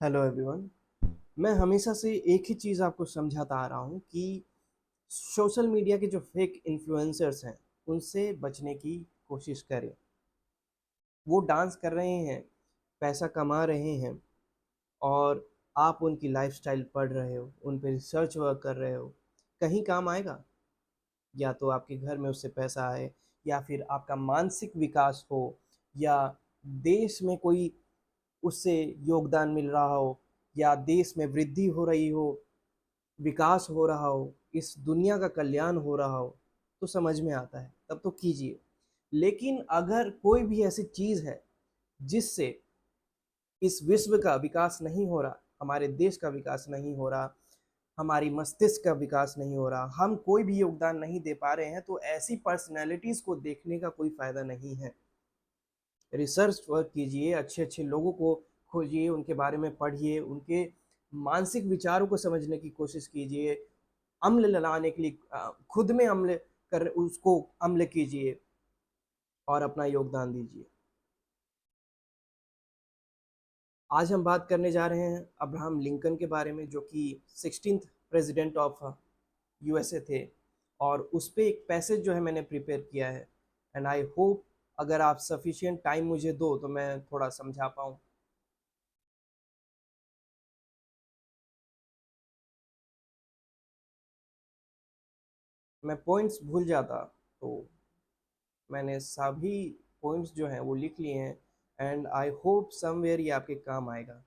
Hello everyone. मैं हमेशा से एक ही चीज़ आपको समझाता आ रहा हूँ कि सोशल मीडिया के जो फेक इन्फ्लुएंसर्स हैं उनसे बचने की कोशिश करें। वो डांस कर रहे हैं, पैसा कमा रहे हैं और आप उनकी लाइफस्टाइल पढ़ रहे हो, उन पे रिसर्च वर्क कर रहे हो। कहीं काम आएगा? या तो आपके घर में उससे पैसा आए, या फिर आपका मानसिक विकास हो, या देश में कोई उससे योगदान मिल रहा हो, या देश में वृद्धि हो रही हो, विकास हो रहा हो, इस दुनिया का कल्याण हो रहा हो, तो समझ में आता है, तब तो कीजिए। लेकिन अगर कोई भी ऐसी चीज़ है जिससे इस विश्व का विकास नहीं हो रहा, हमारे देश का विकास नहीं हो रहा, हमारी मस्तिष्क का विकास नहीं हो रहा, हम कोई भी योगदान नहीं दे पा रहे हैं, तो ऐसी पर्सनैलिटीज़ को देखने का कोई फ़ायदा नहीं है। रिसर्च वर्क कीजिए, अच्छे अच्छे लोगों को खोजिए, उनके बारे में पढ़िए, उनके मानसिक विचारों को समझने की कोशिश कीजिए। अम्ल लगाने के लिए खुद में अम्ल कर उसको अम्ल कीजिए और अपना योगदान दीजिए। आज हम बात करने जा रहे हैं अब्राहम लिंकन के बारे में, जो कि 16th प्रेसिडेंट ऑफ यूएसए थे। और उस पे एक पैसेज जो है मैंने प्रिपेयर किया है, एंड आई होप अगर आप सफिशिएंट टाइम मुझे दो तो मैं थोड़ा समझा पाऊँ। मैं पॉइंट्स भूल जाता तो मैंने सभी पॉइंट्स जो हैं वो लिख लिए हैं, एंड आई होप समवेयर ये आपके काम आएगा।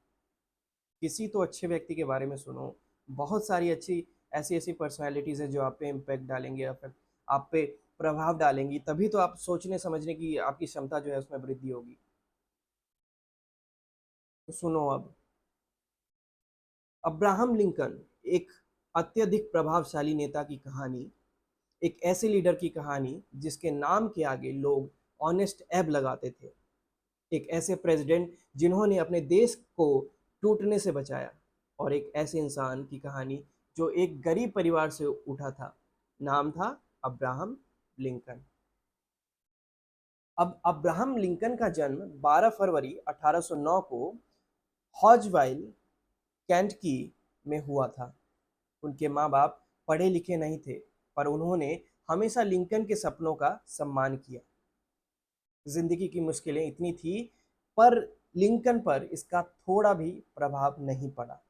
किसी तो अच्छे व्यक्ति के बारे में सुनो। बहुत सारी अच्छी ऐसी ऐसी पर्सनालिटीज़ हैं जो आप पे इम्पैक्ट डालेंगे, आप पे प्रभाव डालेंगी, तभी तो आप सोचने समझने की आपकी क्षमता जो है उसमें वृद्धि होगी। तो सुनो अब। अब्राहम लिंकन एक अत्यधिक प्रभावशाली नेता की कहानी, एक ऐसे लीडर की कहानी जिसके नाम के आगे लोग ऑनेस्ट एब लगाते थे। एक ऐसे प्रेसिडेंट जिन्होंने अपने देश को टूटने से बचाया, और एक ऐसे इंसान की कहानी जो एक गरीब परिवार से उठा था। नाम था अब्राहम लिंकन। अब अब्राहम लिंकन का जन्म 12 फरवरी 1809 को हॉजवाइल, कैंटकी में हुआ था। उनके माँ बाप पढ़े लिखे नहीं थे, पर उन्होंने हमेशा लिंकन के सपनों का सम्मान किया। जिंदगी की मुश्किलें इतनी थी, पर लिंकन पर इसका थोड़ा भी प्रभाव नहीं पड़ा।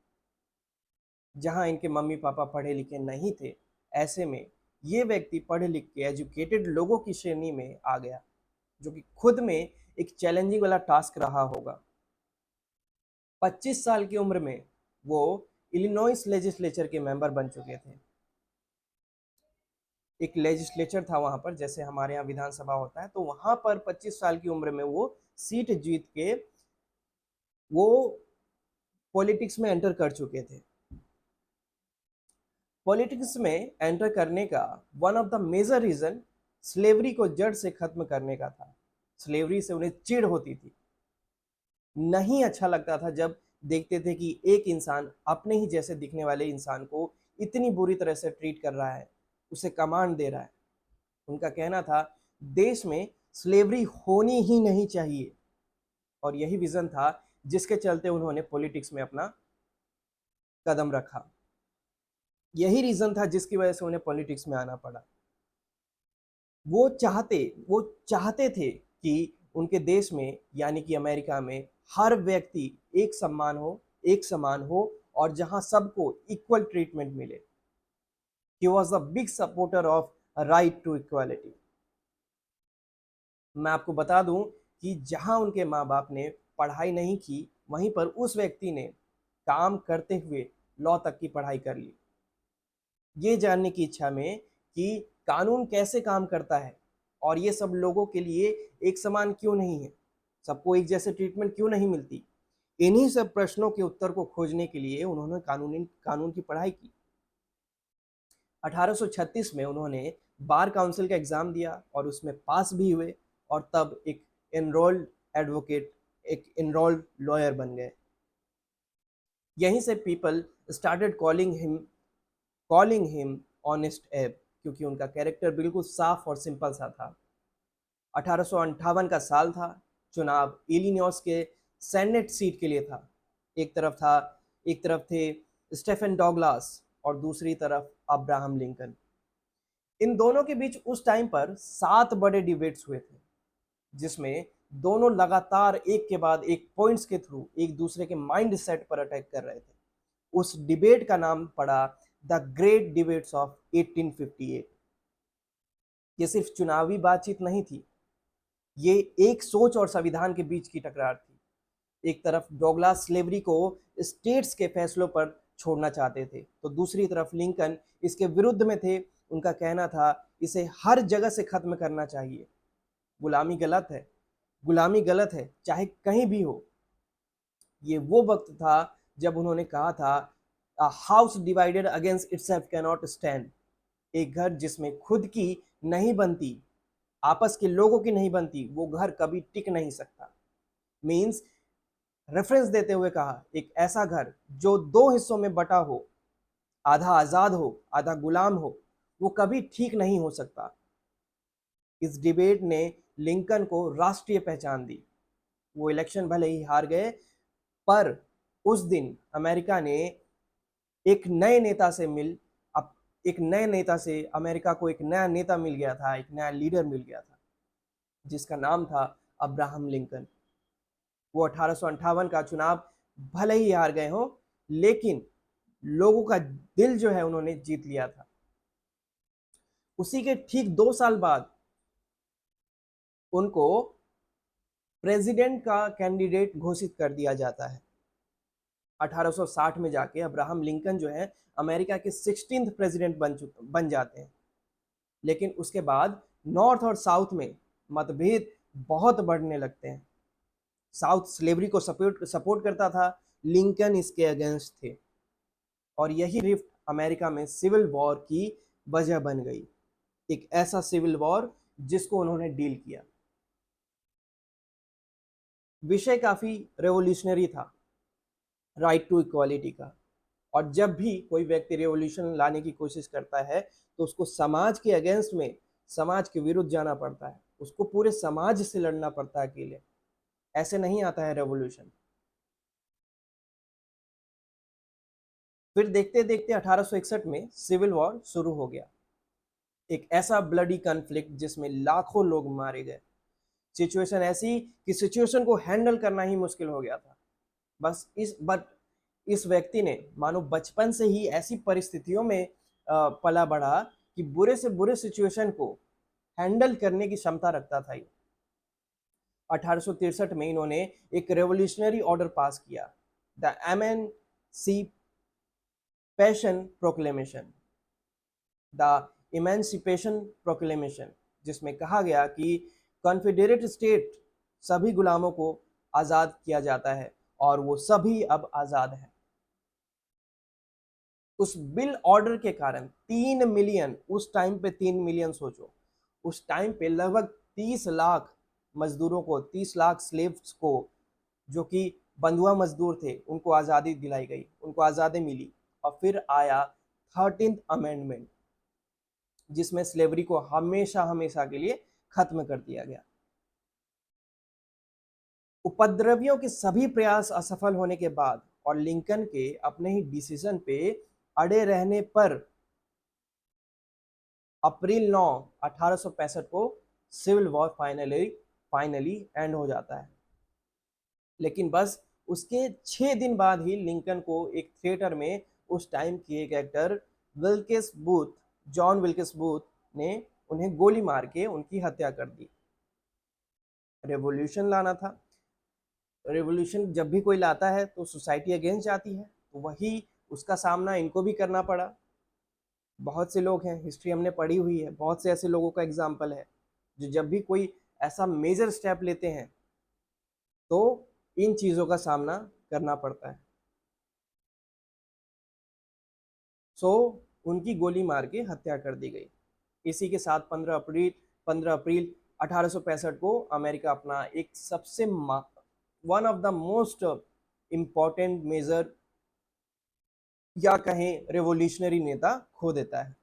जहां इनके मम्मी पापा पढ़े लिखे नहीं थे, ऐसे में ये व्यक्ति पढ़े लिख के एजुकेटेड लोगों की श्रेणी में आ गया, जो कि खुद में एक चैलेंजिंग वाला टास्क रहा होगा। 25 साल की उम्र में वो इलिनॉइस लेजिस्लेचर के मेंबर बन चुके थे। एक लेजिस्लेचर था वहां पर, जैसे हमारे यहाँ विधानसभा होता है, तो वहां पर 25 साल की उम्र में वो सीट जीत के वो पॉलिटिक्स में एंटर कर चुके थे। पॉलिटिक्स में एंटर करने का one of the major reason slavery को जड़ से खत्म करने का था। स्लेवरी से उन्हें चिढ़ होती थी, नहीं अच्छा लगता था जब देखते थे कि एक इंसान अपने ही जैसे दिखने वाले इंसान को इतनी बुरी तरह से ट्रीट कर रहा है, उसे कमांड दे रहा है। उनका कहना था देश में स्लेवरी होनी ही नहीं चाहिए, और यही विजन था जिसके चलते उन्होंने पॉलिटिक्स में अपना कदम रखा। यही रीजन था जिसकी वजह से उन्हें पॉलिटिक्स में आना पड़ा। वो चाहते वो चाहते थे कि उनके देश में, यानी कि अमेरिका में, हर व्यक्ति एक समान हो, और जहां सबको इक्वल ट्रीटमेंट मिले। He was a big supporter of right to equality. मैं आपको बता दूं कि जहां उनके माँ बाप ने पढ़ाई नहीं की, वहीं पर उस व्यक्ति ने काम करते हुए लॉ तक की पढ़ाई कर ली, ये जानने की इच्छा में कि कानून कैसे काम करता है, और ये सब लोगों के लिए एक समान क्यों नहीं है, सबको एक जैसे ट्रीटमेंट क्यों नहीं मिलती। इन्हीं सब प्रश्नों के उत्तर को खोजने के लिए उन्होंने कानून की पढ़ाई की। 1836 में उन्होंने बार काउंसिल का एग्जाम दिया और उसमें पास भी हुए, और तब एक एनरोल्ड एडवोकेट, एक एनरोल्ड लॉयर बन गए। यहीं से people started calling him honest एब, क्योंकि उनका कैरेक्टर बिल्कुल साफ और सिंपल सा था। 1858 का साल था। चुनाव इलिनॉइस के सेनेट सीट के लिए था। एक तरफ थे स्टेफन डॉगलास और दूसरी तरफ अब्राहम लिंकन। इन दोनों के बीच उस टाइम पर 7 बड़े डिबेट्स हुए थे, जिसमें दोनों लगातार एक के बाद एक पॉइंट्स के थ्रू एक दूसरे के माइंड सेट पर अटैक कर रहे थे। उस डिबेट का नाम पड़ा द ग्रेट डिबेट्स ऑफ 1858। ये सिर्फ चुनावी बातचीत नहीं थी, ये एक सोच और संविधान के बीच की टकरार थी। एक तरफ डॉगलास स्लेवरी को स्टेट्स के फैसलों पर छोड़ना चाहते थे, तो दूसरी तरफ लिंकन इसके विरुद्ध में थे। उनका कहना था इसे हर जगह से खत्म करना चाहिए। गुलामी गलत है, गुलामी गलत है, चाहे कहीं भी हो। ये वो वक्त था जब उन्होंने कहा था a house divided against itself can not stand. एक घर जिसमें खुद की नहीं बनती, आपस के लोगों की नहीं बनती, वो घर कभी टिक नहीं सकता। मीन्स रेफरेंस देते हुए कहा एक ऐसा घर जो दो हिस्सों में बटा हो, आधा आजाद हो आधा गुलाम हो, वो कभी ठीक नहीं हो सकता। इस डिबेट ने लिंकन को राष्ट्रीय पहचान दी। वो इलेक्शन भले ही हार गए, पर उस दिन अमेरिका ने एक नए नेता से मिल अब एक नए नेता से अमेरिका को एक नया नेता मिल गया था, एक नया लीडर मिल गया था, जिसका नाम था अब्राहम लिंकन। वो 1858 का चुनाव भले ही हार गए हों, लेकिन लोगों का दिल जो है उन्होंने जीत लिया था। उसी के ठीक 2 साल बाद उनको प्रेसिडेंट का कैंडिडेट घोषित कर दिया जाता है। 1860 में जाके अब्राहम लिंकन जो है अमेरिका के 16th प्रेसिडेंट बन जाते हैं। लेकिन उसके बाद नॉर्थ और साउथ में मतभेद बहुत बढ़ने लगते हैं। साउथ स्लेवरी को सपोर्ट करता था, लिंकन इसके अगेंस्ट थे, और यही रिफ्ट अमेरिका में सिविल वॉर की वजह बन गई। एक ऐसा सिविल वॉर जिसको उन्होंने डील किया। विषय काफी रेवोल्यूशनरी था, राइट टू इक्वालिटी का। और जब भी कोई व्यक्ति रेवोल्यूशन लाने की कोशिश करता है तो उसको समाज के अगेंस्ट में, समाज के विरुद्ध जाना पड़ता है, उसको पूरे समाज से लड़ना पड़ता है अकेले। ऐसे नहीं आता है रेवोल्यूशन। फिर देखते देखते 1861 में सिविल वॉर शुरू हो गया। एक ऐसा ब्लडी कॉन्फ्लिक्ट जिसमें लाखों लोग मारे गए। सिचुएशन ऐसी कि सिचुएशन को हैंडल करना ही मुश्किल हो गया था। बट इस व्यक्ति ने मानो बचपन से ही ऐसी परिस्थितियों में पला बढ़ा कि बुरे से बुरे सिचुएशन को हैंडल करने की क्षमता रखता था ये। 1863 में इन्होंने एक रेवोल्यूशनरी ऑर्डर पास किया, the proclamation the emancipation proclamation, जिसमें कहा गया कि कॉन्फेडरेट स्टेट सभी गुलामों को आज़ाद किया जाता है और वो सभी अब आज़ाद हैं। उस बिल ऑर्डर के कारण 3 मिलियन, उस टाइम पे 3 मिलियन सोचो, उस टाइम पे लगभग 30 लाख मजदूरों को, 30 लाख स्लेव्स को, जो कि बंधुआ मजदूर थे, उनको आज़ादी दिलाई गई, उनको आज़ादी मिली। और फिर आया 13th अमेंडमेंट, जिसमें स्लेवरी को हमेशा हमेशा के लिए खत्म कर दिया गया। उपद्रवियों के सभी प्रयास असफल होने के बाद और लिंकन के अपने ही डिसीजन पे अड़े रहने पर अप्रैल 9 1865 को सिविल वॉर फाइनली एंड हो जाता है। लेकिन बस उसके 6 दिन बाद ही लिंकन को एक थिएटर में उस टाइम के एक एक्टर जॉन विल्किस बूथ ने उन्हें गोली मार के उनकी हत्या कर दी। रेवोल्यूशन लाना था। रेवोल्यूशन जब भी कोई लाता है तो सोसाइटी अगेंस्ट जाती है, तो वही उसका सामना इनको भी करना पड़ा। बहुत से लोग हैं, हिस्ट्री हमने पढ़ी हुई है, बहुत से ऐसे लोगों का एग्जाम्पल है जो जब भी कोई ऐसा मेजर स्टेप लेते हैं तो इन चीज़ों का सामना करना पड़ता है। सो उनकी गोली मार के हत्या कर दी गई। इसी के साथ 15 अप्रैल 1865 को अमेरिका अपना एक सबसे one of the most important major या कहें रेवोल्यूशनरी नेता खो देता है।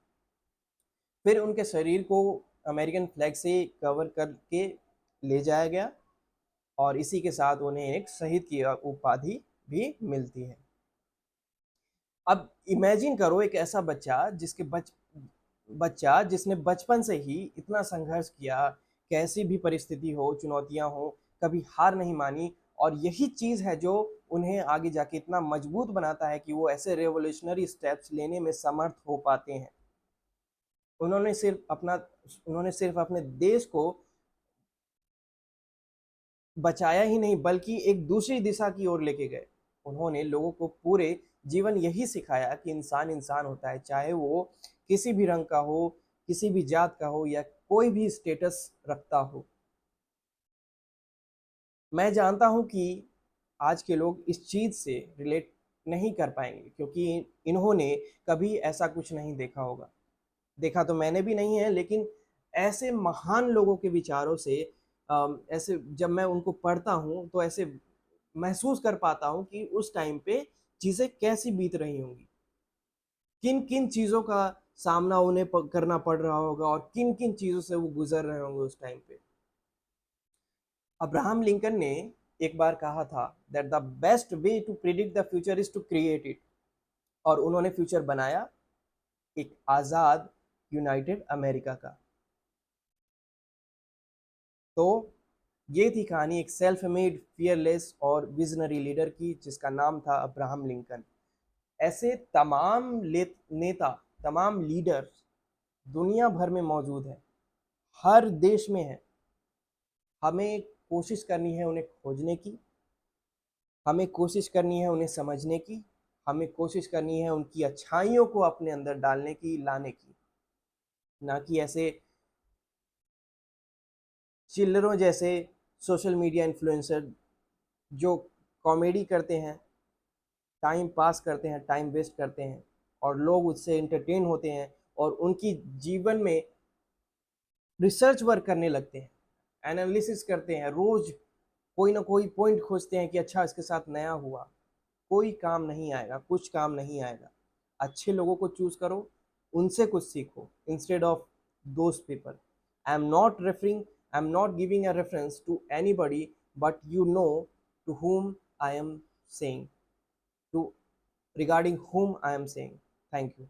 फिर उनके शरीर को अमेरिकन फ्लैग से कवर करके ले जाया गया और इसी के साथ उन्हें एक शहीद की उपाधि भी मिलती है। अब इमेजिन करो एक ऐसा बच्चा जिसने बचपन से ही इतना संघर्ष किया, कैसी भी परिस्थिति हो, चुनौतियां हो, कभी हार नहीं मानी, और यही चीज है जो उन्हें आगे जाके इतना मजबूत बनाता है कि वो ऐसे रेवोल्यूशनरी स्टेप्स लेने में समर्थ हो पाते हैं। उन्होंने सिर्फ अपना उन्होंने सिर्फ अपने देश को बचाया ही नहीं, बल्कि एक दूसरी दिशा की ओर लेके गए। उन्होंने लोगों को पूरे जीवन यही सिखाया कि इंसान इंसान होता है, चाहे वो किसी भी रंग का हो, किसी भी जात का हो, या कोई भी स्टेटस रखता हो। मैं जानता हूं कि आज के लोग इस चीज से रिलेट नहीं कर पाएंगे, क्योंकि इन्होंने कभी ऐसा कुछ नहीं देखा होगा। देखा तो मैंने भी नहीं है, लेकिन ऐसे महान लोगों के विचारों से ऐसे जब मैं उनको पढ़ता हूँ तो ऐसे महसूस कर पाता हूँ कि उस टाइम पे चीजें कैसी बीत रही होंगी, किन किन चीजों का सामना उन्हें करना पड़ रहा होगा, और किन किन चीजों से वो गुजर रहे होंगे उस टाइम पे। अब्राहम लिंकन ने एक बार कहा था that the best way to predict the future is to create it, और उन्होंने फ्यूचर बनाया, एक आजाद यूनाइटेड अमेरिका का। तो ये थी कहानी एक सेल्फ मेड, फियरलेस और विजनरी लीडर की, जिसका नाम था अब्राहम लिंकन। ऐसे तमाम नेता, तमाम लीडर दुनिया भर में मौजूद हैं, हर देश में है। हमें कोशिश करनी है उन्हें खोजने की, हमें कोशिश करनी है उन्हें समझने की, हमें कोशिश करनी है उनकी अच्छाइयों को अपने अंदर डालने की, लाने की, ना कि ऐसे चिल्लरों जैसे सोशल मीडिया इन्फ्लुएंसर जो कॉमेडी करते हैं, टाइम पास करते हैं, टाइम वेस्ट करते हैं, और लोग उससे एंटरटेन होते हैं, और उनकी जीवन में रिसर्च वर्क करने लगते हैं, एनालिसिस करते हैं, रोज कोई ना कोई पॉइंट खोजते हैं कि अच्छा इसके साथ नया हुआ। कोई काम नहीं आएगा, कुछ काम नहीं आएगा। अच्छे लोगों को चूज करो, उनसे कुछ सीखो instead of those people. I am not giving a reference to anybody, but you know to whom I am saying, to regarding whom I am saying. Thank you.